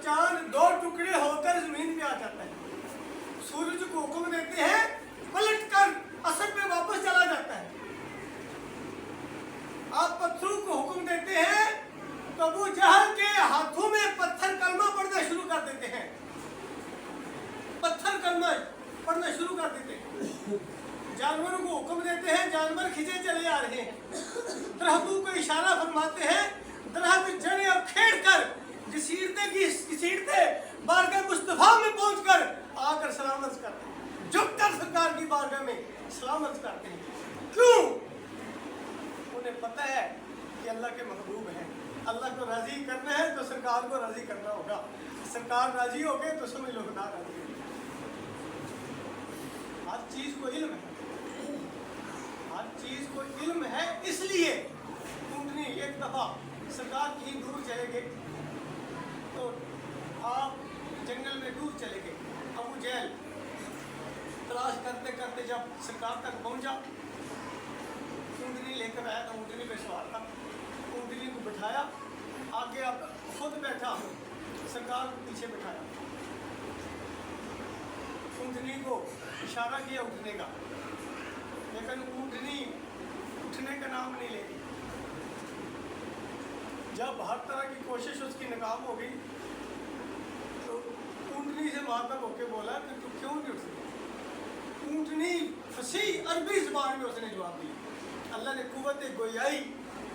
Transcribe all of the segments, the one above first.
चांद दो टुकड़े होकर जमीन पे आ जाता है, सूरज को हुक्म देते हैं पलट कर असर पे वापस चला जाता है। आप पत्थरों को हुक्म देते हैं तो अबू जहल के हाथों में पत्थर कलमा पढ़ना शुरू कर देते हैं, पत्थर कलमा पढ़ना शुरू कर देते हैं। जानवरों को हुक्म देते हैं, जानवर खिंचे चले आ रहे हैं। दरख्तों को इशारा फरमाते हैं, दरख्त जड़ें अब खेड़ कर घसीटते बारगाह मुस्तफा में पहुंचकर आकर सलामत करते हैं, झुककर सरकार की बारगाह में सलामत करते हैं। क्यों? उन्हें पता है कि अल्लाह के महबूब हैं, अल्लाह को राजी करना है तो सरकार को राजी करना होगा। सरकार राजी हो गए तो समझ लो खुदा राजी हो गए। हर चीज को इल्म है, हर चीज को इल्म है। इसलिए ऊँटनी एक दफा सरकार कहीं दूर चले गए तो आप जंगल में दूर चले गए। अबू जहल तलाश करते करते जब सरकार तक पहुंचा, ऊँटनी लेकर आया तो ऊँटनी पे सवार था, ऊँटनी को बिठाया आगे, अब खुद बैठा, सरकार को पीछे बिठाया। ऊँटनी को इशारा किया उठने का, लेकिन ऊँटनी उठने का नाम नहीं लेती। जब हर तरह की कोशिश उसकी नाकाम हो गई तो ऊँटनी से मुखातब होके बोला कि तू क्यों नहीं उठती? ऊँटनी फसीह अरबी ज़बान में उसने जवाब दिया। अल्लाह ने कुव्वत गोयाई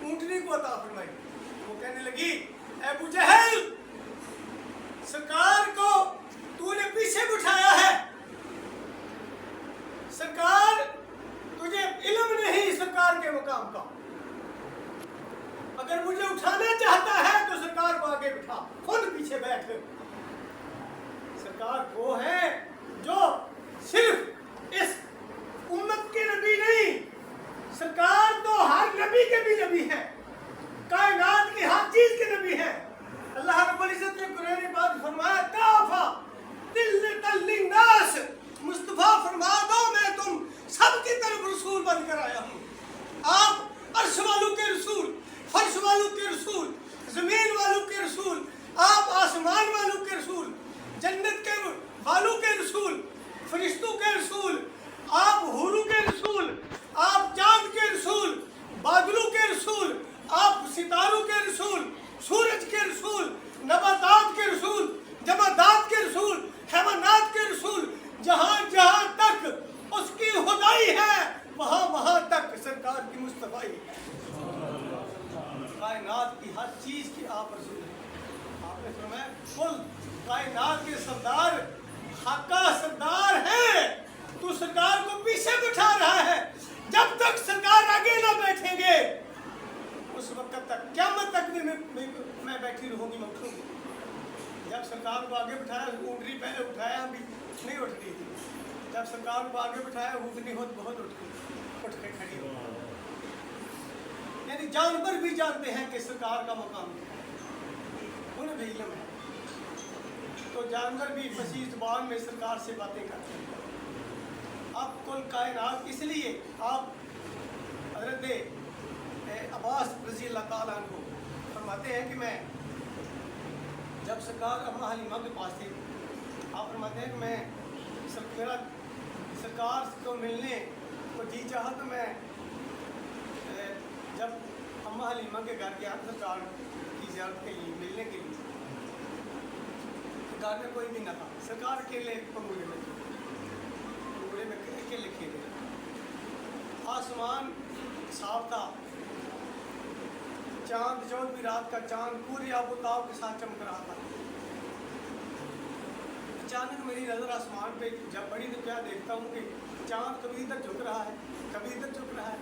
ऊँटनी को अता फरमाई। वो कहने लगी, अबू जहल, सरकार को तूने पीछे बिठाया है, सरकार तुझे इल्म नहीं सरकार के मुकाम का। अगर मुझे उठाना चाहता है तो सरकार को आगे बिठा, खुद पीछे बैठ। सरकार वो है जो सिर्फ इस उम्मत के नबी नहीं, सरकार तो हर नबी के भी नबी है, कायनात की हर चीज के नबी है। अल्लाह रब्बुल इज्जत ने कुरान में बात फरमाया, काफा लिन्नास, मुस्तफा फरमा दो मैं तुम सबकी तरफ रसूल बनकर आया हूँ। आप अर्श वालों के रसूल, फर्श वालों के रसूल, जमीन वालों के रसूल, आप आसमान वालों के रसूल, जन्नत के वालों के रसूल, फरिश्तों के रसूल, आप हुरू के रसूल, आप चांद के रसूल, बादलों के रसूल, आप सितारों के रसूल, सूरज के रसूल, नबातात के रसूल, जमादात के रसूल, हैवानात के रसूल। जहाँ जहाँ तक उसकी खुदाई है वहाँ वहाँ तक सरकार की मुस्तफाई। कायनात की हर चीज की आप रसूल हैं। आपने फरमाया कुल कायनात के सरदार हक्का सरदार है, तू सरकार को पीछे बिठा रहा है। जब तक सरकार आगे ना बैठेंगे उस वक्त तक, क़यामत तक भी मैं बैठी रहूंगी, मैं उठूंगी। जब सरकार को आगे बिठाया, ऊँटनी पहले उठाया अभी नहीं उठ रही थी, जब सरकार को आगे बिठाया ऊँटनी बहुत उठ के खड़ी हो। यानी जानवर भी जानते हैं कि सरकार का मकाम क्या है, उन्हें भी इल्म है। तो जानवर भी फसीह ज़ुबान में सरकार से बातें करते हैं। अब कुल कायनात, इसलिए आप हज़रत अब्बास रज़ी अल्लाह ताला अन्हु फरमाते हैं कि मैं जब सरकार अम्मा हलीमा के पास थी, आप फरमाते हैं कि मैं मेरा सरकार को मिलने को जी चाहा तो मैं जब अम्मा हलीमा के घर गया सरकार की ज़ियारत के लिए, मिलने के लिए, घर में कोई भी ना था, सरकार अकेले पंगूड़े में अकेले खेले। आसमान साफ था, चांद चौदहवीं रात का चांद पूरी आबोताब के साथ चमक रहा था। अचानक मेरी नज़र आसमान पे जब पड़ी तो क्या देखता हूँ कि चांद कभी इधर झुक रहा है, कभी इधर झुक रहा है,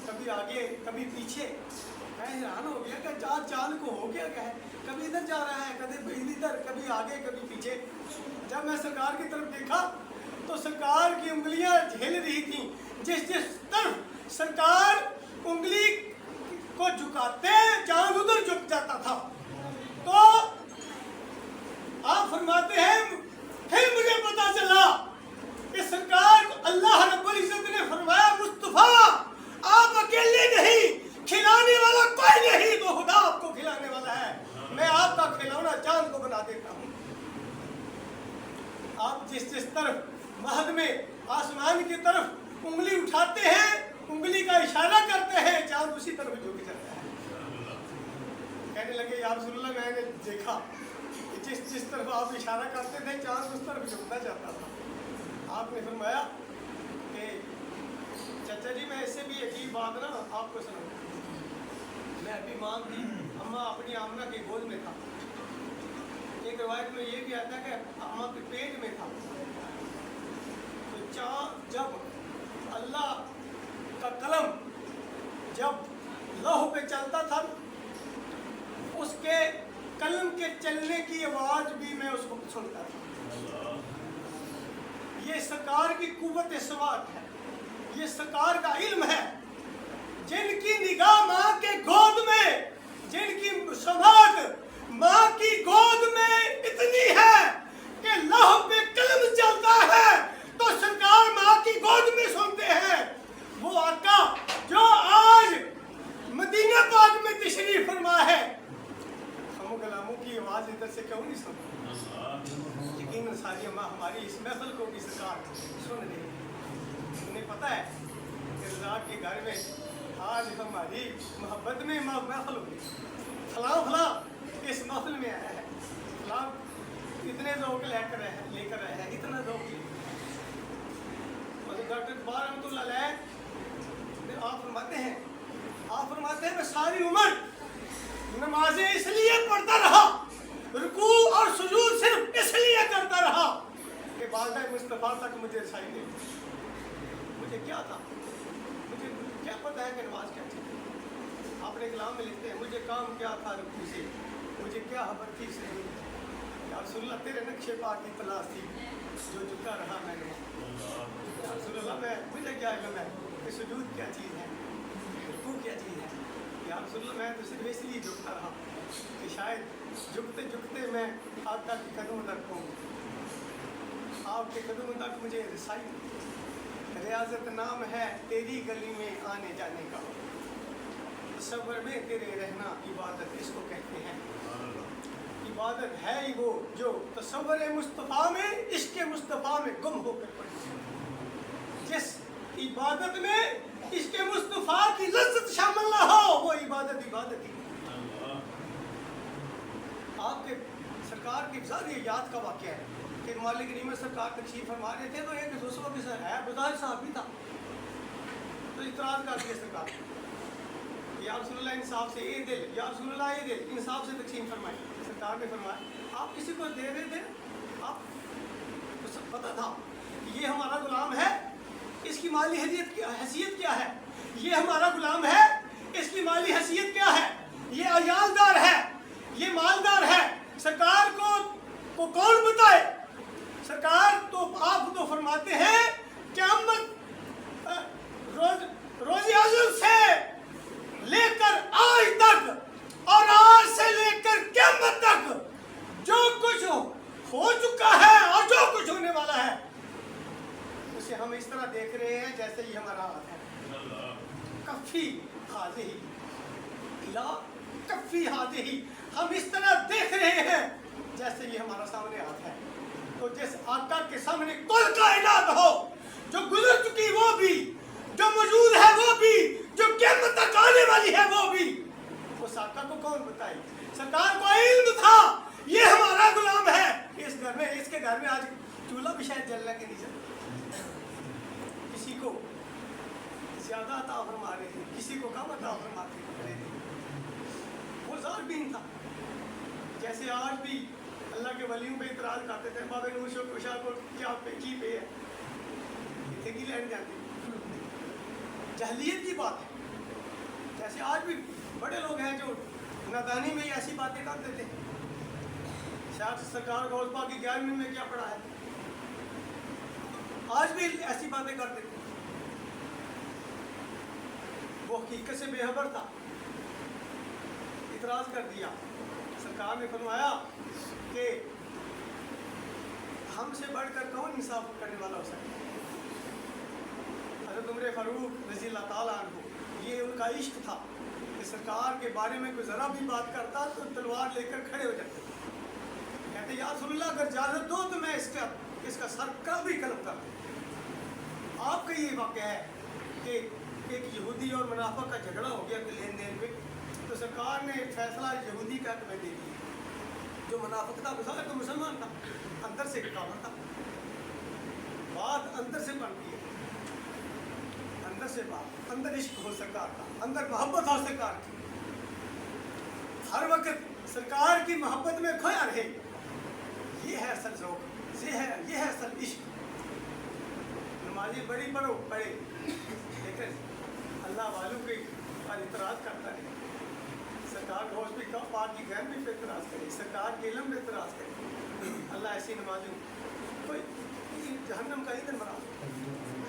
कभी आगे कभी पीछे। मैं हैरान हो गया कि चांद को हो गया क्या है, कभी इधर जा रहा है, कभी इधर, कभी आगे कभी पीछे। जब मैं सरकार की तरफ देखा तो सरकार की उंगलियां झेल रही थी, जिस तरफ सरकार उंगली को झुकाते चांद उधर झुक जाता था। तो आप फरमाते हैं फिर मुझे पता चला कि सरकार अल्लाह रब्बुल इज्जत ने फरमाया, मुस्तफा आप अकेले नहीं, खिलाने वाला कोई नहीं तो खुदा आपको खिलाने वाला है। मैं आपका खिलौना चांद को बना बता देता हूँ। आप जिस जिस तरफ महद में आसमान की तरफ उंगली उठाते हैं, उंगली का इशारा करते हैं, चांद उसी तरफ झुक जाता है। कहने लगे या रसूलल्लाह, मैंने देखा कि जिस जिस तरफ आप इशारा करते थे चांद उस तरफ झुकना चाहता था। आपने फरमाया कि चाचा जी, मैं इससे भी अजीब बात ना आपको सुनाऊं। मैं अभी माँ की अम्मा अपनी आमना के गोद में था। एक रवायत में ये भी आता है कि अम्मा के पेट में था। तो चाँद जब अल्लाह का कलम जब लौह पे चलता था, उसके कलम के चलने की आवाज़ भी मैं उस वक्त सुनता था। ये सरकार की कुव्वत सवात है, ये सरकार का इल्म है। जिनकी निगाह माँ के गोद में, जिनकी समात माँ की गोद में इतनी है कि लौह पे कलम चलता है तो सरकार माँ की गोद में सुनते हैं। वो आका जो आज मदीना पाक में तशरीफ फरमा है, हम गुलामों की आवाज़ इधर से क्यों नहीं सुनते? यकीन सारी माँ हमारी इस महफिल को भी सरकार सुन रही है। उन्हें पता है कि रज़ा के घर में आज हमारी मोहब्बत में महफिल होगी। फलां फलां इस महफिल में आया है, फलां इतने ज़ौक़ लेकर आया है, इतना ज़ौक़। डॉक्टर इक़बाल रहमतुल्लाह अलैह आप फरमाते हैं मैं सारी उम्र नमाजें इसलिए पढ़ता रहा, रुकू और सुजूद सिर्फ इसलिए करता रहा कि बारगाह मुस्तफ़ा तक मुझे रसाई दे। मुझे क्या था, मुझे क्या पता है कि नमाज क्या थी। आपने कलाम में लिखते हैं मुझे काम क्या था रुकू से, मुझे क्या खबर थी से। या रसूलल्लाह तेरे नक्शे पाक की तलाश थी जो झुका रहा मैंने। या रसूलल्लाह मुझे क्या इल्म है कि सुजूद क्या चीज़ है, रुकू क्या चीज़ है। या रसूलल्लाह मैं तो सिर्फ इसलिए झुकता रहा कि शायद झुकते झुकते मैं आका के कदम तक पहुँचूँ, आपके कदम तक मुझे रसाई। रियाजत नाम है तेरी गली में आने जाने का, तसव्वुर में तेरे रहना इबादत इसको कहते हैं। इबादत है ही वो जो तसव्वुर मुस्तफ़ा में, इश्क़ मुस्तफ़ा में गुम होकर पड़ी। जिस इबादत में इश्क़ मुस्तफ़ा की लज़्ज़त शामिल ना हो वो इबादत ही। आपके सरकार की ज़ाहिर याद का वाक़या है कि मौलवी नीमत सरकार तशरीफ़ फरमा रहे थे, तो एक दूसरों के साथ है बुज़ार साहब भी था, तो इतराज़ कर दिया सरकार, या रसूलल्लाह इंसाफ से ये दिल, या रसूलल्लाह ये दिल इंसाफ से तक़सीम फरमाई। सरकार ने फरमाया आप किसी को दे रहे थे, आप पता था ये हमारा गुलाम है, इसकी माली हैसियत क्या है, ये हमारा गुलाम है, इसकी माली हैसियत क्या है, ये अयालदार है, ये मालदार है, सरकार को कौन बताए। सरकार तो आप तो फरमाते हैं क़यामत रोज़ अज़ल से लेकर आज तक और आज से लेकर क़यामत तक जो कुछ हो चुका है और जो कुछ होने वाला है उसे हम इस तरह देख रहे हैं जैसे ही हमारा हाथ है। कफ़ी हाज़िही ला कफ़ी हाज़िही, हम इस तरह देख रहे हैं जैसे ये हमारा सामने हाथ है। तो जिस आका के सामने कुल कायनात हो, जो गुजर चुकी वो भी, जो मौजूद है वो भी, जो क़यामत तक आने वाली है वो भी, उस आका को कौन बताए। सरकार को इल्म था ये हमारा गुलाम है। इस घर में, इसके घर में आज चूल्हा भी शायद जलने के नहीं चलता, किसी को ज़्यादा अता फरमा रहे थे, किसी को कम अता फरमाते रहे थे। वो ज़ालिम था। जैसे आज भी अल्लाह के वलियों पे इतराज़ करते थे, बाबे नूशो कुशा को क्या पे की पे है, इतने की लैंड जाती जहलियत की बात है। जैसे आज भी बड़े लोग हैं जो नादानी में ऐसी बातें करते थे। शायद सरकार गौस पाक की 11वीं में क्या पढ़ा है, आज भी ऐसी बातें करते थे। वो हकीकत से बेखबर था, इतराज़ कर दिया। सरकार ने फरमाया कि हमसे बढ़कर कौन इंसाफ करने वाला हो सकता है। हज़रत उमर फारूक रज़ी अल्लाह ताला अन्हु, ये उनका इश्क था कि सरकार के बारे में कोई ज़रा भी बात करता तो तलवार लेकर खड़े हो जाते। کہتے ہیں یا رسول اللہ اگر اجازت دو تو میں اس کا سر کا بھی قلم کر دوں. آپ کا یہ واقعہ ہے کہ ایک یہودی اور منافق کا جھگڑا ہو گیا لین دین میں، تو سرکار نے فیصلہ یہودی کا حق میں دے دیا. جو منافق تھا بظاہر تو مسلمان تھا، اندر سے کافر تھا. بات اندر سے بنتی ہے، اندر سے بات، اندر عشق ہو سرکار کا، اندر محبت ہو سرکار کی، ہر وقت سرکار کی محبت میں کھویا رہے. یہ ہے اصل ذوق، یہ ہے اصل عشق. نمازی بڑی پڑھے لیکن اللہ والوں کے پر اعتراض کرتا ہے. سرکار گوشت بھی کم پاک کی گھر بھی پہ اعتراض کرے، سرکار کے علم پہ اعتراض کرے. اللہ ایسی نمازوں کوئی جہنم کا ایندھن بنا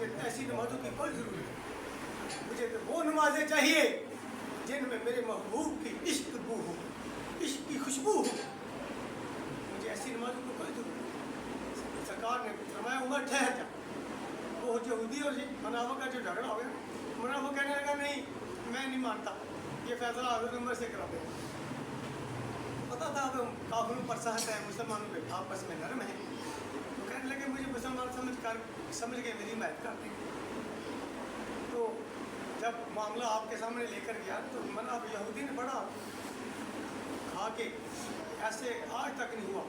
دے. ایسی نمازوں کی کوئی ضرورت نہیں. مجھے تو وہ نمازیں چاہیے جن میں میرے محبوب کی عشق بو ہو، عشق کی خوشبو ہو. مجھے ایسی نمازوں کی کوئی ضرورت نہیں. سرکار نے فرمایا عمر ٹھہر جا. وہ یہودی اور منافق کا جو جھگڑا ہو گیا، منافق کہنے لگا نہیں میں نہیں مانتا، یہ فیصلہ حضرت عمر سے کراتے ہیں. پتا تھا اب کافروں پر سخت ہے، مسلمانوں پہ آپس میں نرم ہے. تو کہنے لگے مجھے مسلمان سمجھ کے میری حمایت کرتے ہیں. تو جب معاملہ آپ کے سامنے لے کر گیا تو اب یہودی نے بڑا کہا کہ ایسے آج تک نہیں ہوا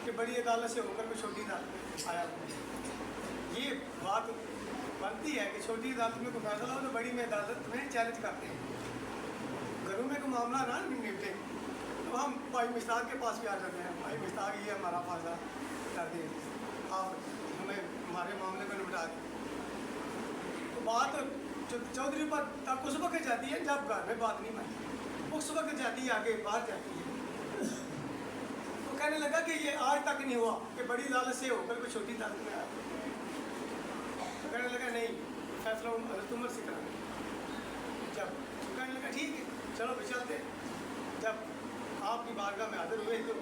کہ بڑی عدالت سے ہو کر کوئی چھوٹی عدالت میں آیا. یہ بات بنتی ہے کہ چھوٹی عدالت میں کوئی فیصلہ ہو تو بڑی میں عدالت میں چیلنج کرتے ہیں. گھروں میں کوئی معاملہ نہ نمٹے تو ہم بھائی مشتاق کے پاس بھی آ جاتے ہیں. بھائی مشتاق یہ ہمارا فیصلہ کر دیں، آپ ہمیں ہمارے معاملے کو نمٹا دیں. تو بات چودھری پر تک اس وقت جاتی ہے جب گھر میں بات نہیں بنتی، اس وقت جاتی ہے آگے باہر جاتی ہے. تو کہنے لگا کہ یہ آج تک نہیں ہوا کہ بڑی عدالت سے ہو کر کوئی چھوٹی عدالت میں آیا. تو کہنے لگا نہیں فیصلہ حضرت عمر سے کرانا. جب کہنے لگا ٹھیک ہے چلو بھی چلتے. جب آپ کی بارگاہ میں حاضر ہوئے تو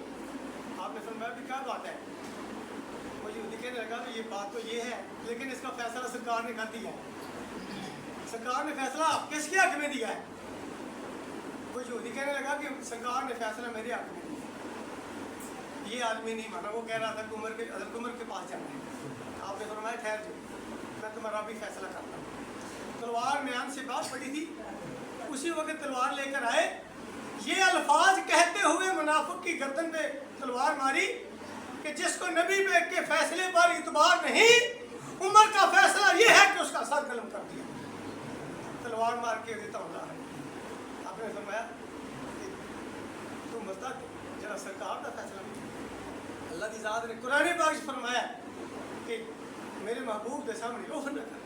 آپ نے فرمایا بھی کیا بات ہے. وہ یہودی کہنے لگا کہ یہ بات تو یہ ہے لیکن اس کا فیصلہ سرکار نے کر دیا. سرکار نے فیصلہ کس کے حق میں دیا ہے. وہ یہودی کہنے لگا کہ سرکار نے فیصلہ میرے حق میں دیا. یہ آدمی نہیں مانا، وہ کہہ رہا تھا کہ حضرت عمر کے پاس جانا ہے. آپ نے فرمایا ٹھہر جاؤ میں تمہارا بھی فیصلہ کرتا ہوں. تلوار میان سے بات پڑی تھی، اسی وقت تلوار لے کر آئے. یہ الفاظ کہتے ہوئے منافق کی گردن پہ تلوار ماری کہ جس کو نبی کے فیصلے پر اعتبار نہیں، عمر کا فیصلہ یہ ہے کہ اس کا سر قلم کر دیا. تلوار مار کے دیتا ہوں اللہ ہے. آپ نے فرمایا کہ تم بتا ذرا سرکار کا فیصلہ. اللہ کی ذات نے قرآن پاک سے فرمایا کہ میرے محبوب کے سامنے اوف نہ کر.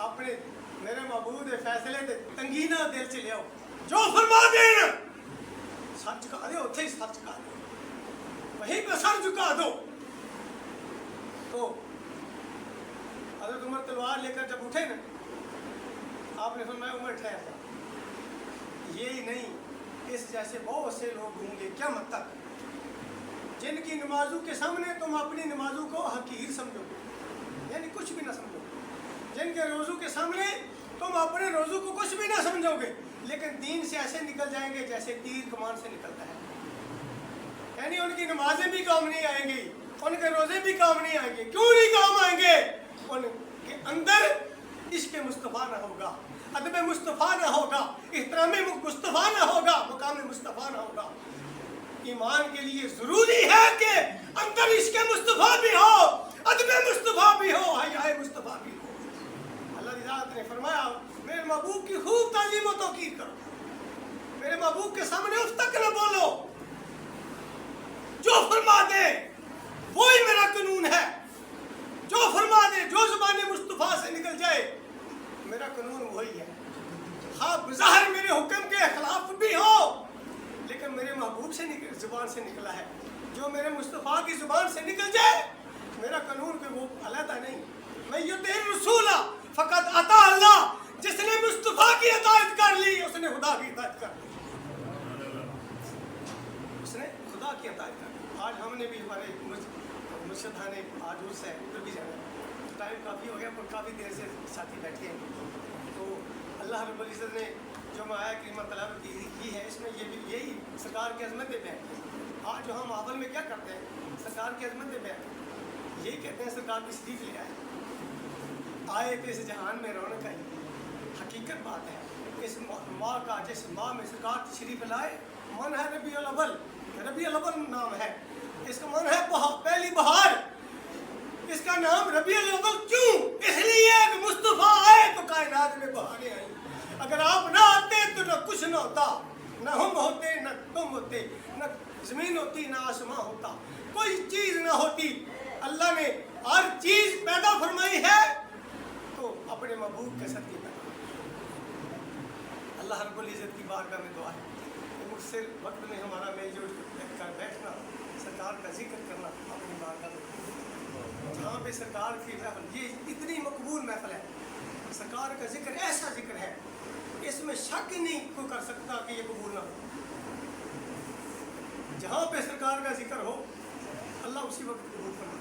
اپنے میرے محبوب کے فیصلے دے تنگینہ دل چ لے آؤ. جو فرما دین سر جھکا دو، اتنے ہی سر جھکا دو، وہیں پہ سر جھکا دو. تو حضرت عمر تلوار لے کر جب اٹھے نا، آپ نے فرمایا عمر ٹھہر جا. یہی نہیں اس جیسے بہت سے لوگ ہوں گے قیامت تک جن کی نمازوں کے سامنے تم اپنی نمازوں کو حقیر سمجھو گے، یعنی کچھ بھی نہ سمجھو گے. جن کے روزوں کے سامنے تم اپنے روزوں کو کچھ بھی نہ سمجھو گے، لیکن دین سے ایسے نکل جائیں گے جیسے تیر کمان سے نکلتا ہے. یعنی ان کی نمازیں بھی کام نہیں آئیں گی، ان کے روزے بھی کام نہیں آئیں گے. کیوں نہیں کام آئیں گے؟ ان کے اندر عشق مصطفیٰ نہ ہوگا، ادب مصطفیٰ نہ ہوگا، احترام مصطفیٰ نہ ہوگا، مقام مصطفیٰ نہ ہوگا. ایمان کے لیے ضروری ہے کہ اندر عشق مصطفیٰ بھی ہو، ادب مصطفیٰ بھی ہو، حیاء مصطفیٰ بھی ہو. اللہ کی ذات نے فرمایا میرے محبوب کی خوب تعظیم و توقیر کرو. میرے محبوب کے سامنے اس تک نہ بولو. جو فرما دے وہی میرا قانون ہے. جو فرما دے، جو زبان مصطفیٰ سے نکل جائے، میرا قانون وہی ہے. ہاں بظاہر میرے حکم کے خلاف بھی ہو لیکن میرے محبوب سے زبان سے نکلا ہے. جو میرے مصطفیٰ کی زبان سے نکل جائے میرا قانون کہ وہ علیحدہ نہیں. میں یطیع الرسول فقط اطاع اللہ. جس نے مصطفیٰ کی اطاعت کر لی اس نے خدا کی اطاعت کر لی. اس نے خدا کی اطاعت کر لی. آج ہم نے بھی ہمارے مرشد نے آج اس ہے ادھر بھی جانا. ٹائم کافی ہو گیا پر کافی دیر سے ساتھی بیٹھے ہیں. تو اللہ رب العزت نے جو میں آیا کریمہ تلاوت کی ہے اس میں یہ بھی یہی سرکار کی عظمت پہ ہے. آج جو ہم ماحول میں کیا کرتے ہیں؟ سرکار کی عظمت میں بیٹھ یہی کہتے ہیں سرکار کی تشریف لے آئے تو اس جہان میں رونق آئی. حقیقت بات ہے اس ماہ کا جس ماہ میں سرکار تشریف لائے من ہے ربیع الاول. ربیع الاول نام ہے اس کا. من ہے پہلی بہار. اس کا نام ربیع الاول کیوں؟ اس لیے کہ مصطفیٰ آئے تو کائنات میں بہاریں آئیں. اگر آپ نہ آتے تو نہ کچھ نہ ہوتا, نہ ہم ہوتے نہ تم ہوتے, نہ زمین ہوتی نہ آسمان ہوتا, کوئی چیز نہ ہوتی. اللہ نے ہر چیز پیدا فرمائی ہے تو اپنے محبوب کے صدقے پیدا. اللہ رب العزت کی بارگاہ میں دعا ہے کہ مختصر وقت میں ہمارا میل جول کر بیٹھنا, سرکار کا ذکر کرنا اپنی بارگاہ میں, جہاں پہ سرکار کی محفل, یہ اتنی مقبول محفل ہے. سرکار کا ذکر ایسا ذکر ہے اس میں شک ہی نہیں کوئی کر سکتا کہ یہ قبول نہ ہو. جہاں پہ سرکار کا ذکر ہو اللہ اسی وقت قبول کرنا.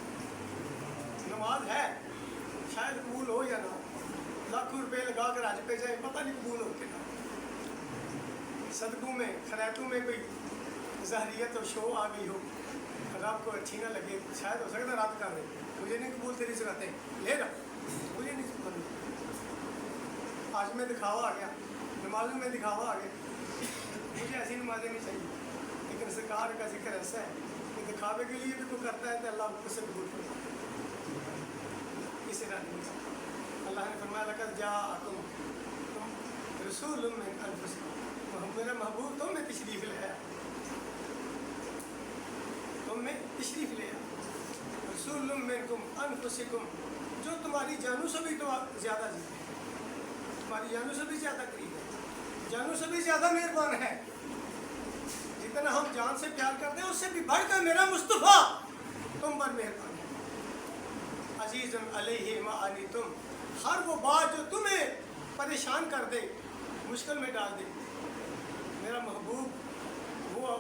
نماز ہے شاید قبول ہو یا نہ ہو, لاکھوں روپے لگا کر حج پہ جائیں پتہ نہیں قبول ہو کہ نہ. صدقوں میں خیراتوں میں کوئی ظاہریت اور شو آ گئی ہو, اگر آپ کو اچھی نہ لگے شاید ہو سکتا رات کر رہے, مجھے نہیں قبول تیری سکھاتے لے گا, مجھے نہیں قبول. آج میں دکھاوا آ گیا, نمازوں میں دکھاوا آ گیا, مجھے ایسی نمازیں نہیں چاہیے. لیکن سرکار کا ذکر ایسا ہے کہ دکھاوے کے لیے بھی کوئی کرتا ہے تو اللہ اس سے قبول کرتا ہے. اس طرح نہیں. اللہ نے فرمایا لقد جاءکم رسول من انفسکم, میرا محبوب تم میں تشریف لے آیا, تم میں تشریف لے آیا. رسول منکم انفسکم, جو تمہاری جانوں سے بھی تو زیادہ جیتے ہیں, تمہاری جانوں سے بھی زیادہ قریب ہے, جانوں سے بھی زیادہ مہربان ہے. جتنا ہم جان سے پیار کرتے ہیں اس سے بھی بڑھ کر میرا مصطفیٰ تم پر مہربان ہے. عزیز علیہ ما عنتم, ہر وہ بات جو تمہیں پریشان کر دے, مشکل میں ڈال دے, میرا محبوب وہ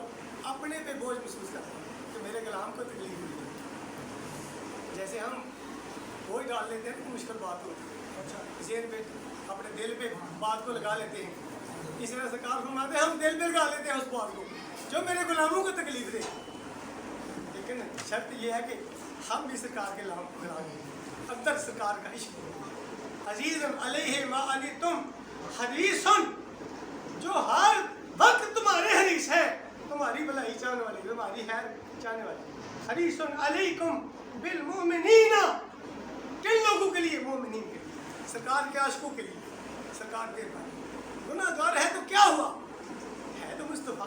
اپنے پہ بوجھ محسوس کرتا ہے کہ میرے غلام کو تکلیف ہوئی ہے. جیسے ہم بوجھ ڈال لیتے ہیں تو مشکل بات ہوتی ہے, ذہن پہ اپنے دل پہ بات کو لگا لیتے ہیں. اس طرح سرکار فرماتے ہیں ہم دل پہ لگا لیتے ہیں اس بات کو جو میرے غلاموں کو تکلیف دے. لیکن شرط یہ ہے کہ ہم بھی سرکار کے غلام ہیں, اندر سرکار کا عشق ہو. عزیز علیہ ما عنتم حریص, جو ہر وقت تمہارے حریص ہے, تمہاری بھلائی چاہنے والے, تمہاری خیر چاہنے والے. حریص علیکم بالمؤمنین, کن لوگوں کے لیے؟ مومنین کے لیے, سرکار کے عاشقوں کے لیے. سرکار کے بارے گناہ گار ہے تو کیا ہوا, ہے تو مصطفیٰ,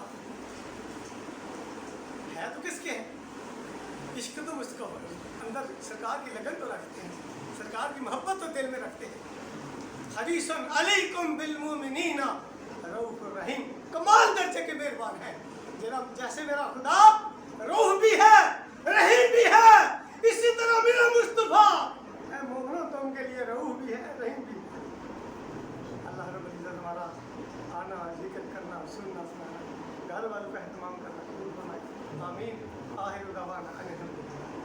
ہے تو کس کے ہیں؟ عشق تو مصطفیٰ, اندر سرکار کی لگن تو رکھتے ہیں, سرکار کی محبت تو دل میں رکھتے ہیں. حریص علیکم بالمؤمنین رؤوف الرحیم, کمال درجے کے مہربان ہے. جیسے میرا خدا روح بھی ہے رحیم بھی ہے, اسی طرح میرا مصطفیٰ اے مومنوں تم کے لیے روح بھی ہے رحیم بھی ہے. اللہ رب العزت ہمارا آنا, ذکر کرنا, سننا, سنانا, گھر والوں کا اہتمام کرنا قبول فرمائے. آمین. آخر دعوانا ان الحمد للہ.